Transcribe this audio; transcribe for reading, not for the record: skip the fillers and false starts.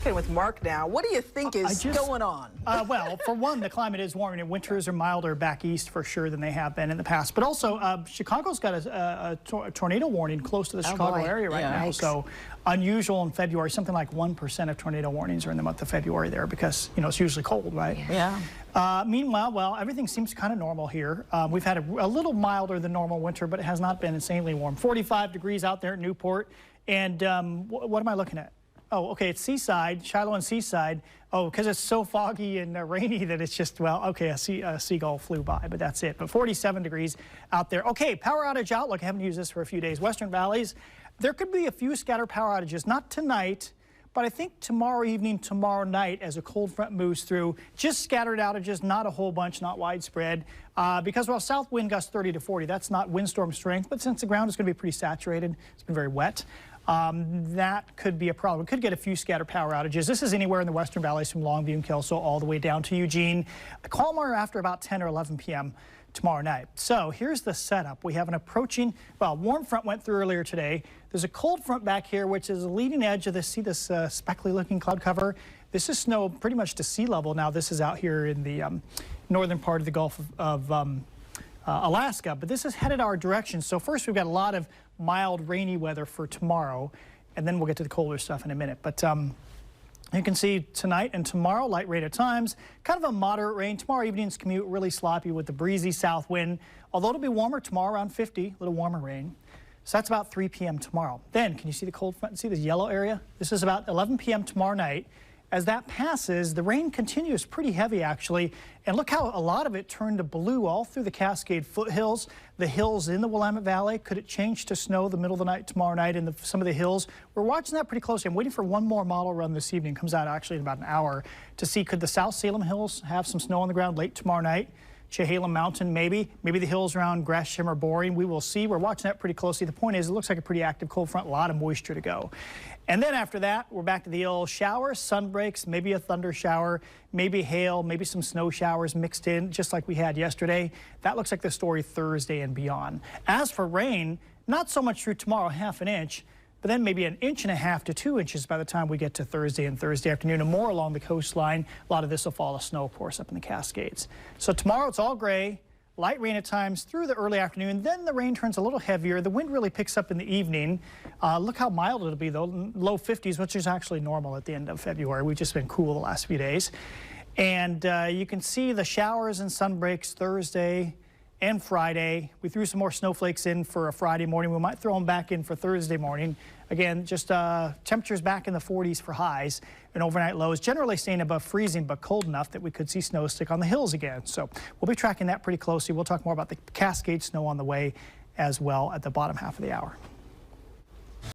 Okay, with Mark now. What do you think is going on? Well, for one, the climate is warming and winters are milder back east for sure than they have been in the past. But also, Chicago's got a tornado warning close to the Chicago area right now. So unusual in February, something like 1% of tornado warnings are in the month of February there because, you know, it's usually cold, right? Yeah. Meanwhile, well, everything seems kind of normal here. We've had a little milder than normal winter, but it has not been insanely warm. 45 degrees out there at Newport. And what am I looking at? Oh, okay, it's Seaside, Shiloh and Seaside. Oh, because it's so foggy and rainy that it's just, well, okay, a seagull flew by, but that's it. But 47 degrees out there. Okay, power outage outlook. I haven't used this for a few days. Western Valleys, there could be a few scattered power outages, not tonight, but I think tomorrow evening, tomorrow night, as a cold front moves through, just scattered outages, not a whole bunch, not widespread. Because while south wind gusts 30 to 40, that's not windstorm strength, but since the ground is going to be pretty saturated, it's been very wet. That could be a problem. Could get a few scattered power outages. This is anywhere in the Western Valleys from Longview and Kelso all the way down to Eugene. Calmer after about 10 or 11 p.m. tomorrow night. So here's the setup. We have an approaching, well, warm front went through earlier today. There's a cold front back here, which is the leading edge of this, see this speckly looking cloud cover? This is snow pretty much to sea level now. This is out here in the northern part of the Gulf of Alaska, but this is headed our direction. So first we've got a lot of mild rainy weather for tomorrow, and then we'll get to the colder stuff in a minute. But you can see tonight and tomorrow, light rain at times, kind of a moderate rain. Tomorrow evening's commute really sloppy with the breezy south wind, although it'll be warmer tomorrow, around 50, a little warmer rain. So that's about 3 p.m. tomorrow. Then, can you see the cold front? See this yellow area? This is about 11 p.m. tomorrow night. As that passes, the rain continues pretty heavy, actually. And look how a lot of it turned to blue all through the Cascade foothills, the hills in the Willamette Valley. Could it change to snow the middle of the night tomorrow night in some of the hills? We're watching that pretty closely. I'm waiting for one more model run this evening. Comes out actually in about an hour to see could the South Salem Hills have some snow on the ground late tomorrow night. Chehalem Mountain, maybe the hills around Gresham or Boring. We will see. We're watching that pretty closely. The point is, it looks like a pretty active cold front, a lot of moisture to go. And then after that, we're back to the old showers, sun breaks, maybe a thunder shower, maybe hail, maybe some snow showers mixed in, just like we had yesterday. That looks like the story Thursday and beyond. As for rain, not so much through tomorrow, half an inch, but then maybe 1.5 inches to 2 inches by the time we get to Thursday and Thursday afternoon, and more along the coastline. A lot of this will fall as snow, of course, up in the Cascades. So tomorrow it's all gray, light rain at times through the early afternoon. Then the rain turns a little heavier. The wind really picks up in the evening. Look how mild it'll be, though, low 50s, which is actually normal at the end of February. We've just been cool the last few days. And you can see the showers and sun breaks Thursday and Friday. We threw some more snowflakes in for a Friday morning. We might throw them back in for Thursday morning. Again, just temperatures back in the 40s for highs and overnight lows, generally staying above freezing, but cold enough that we could see snow stick on the hills again. So we'll be tracking that pretty closely. We'll talk more about the Cascade snow on the way as well at the bottom half of the hour.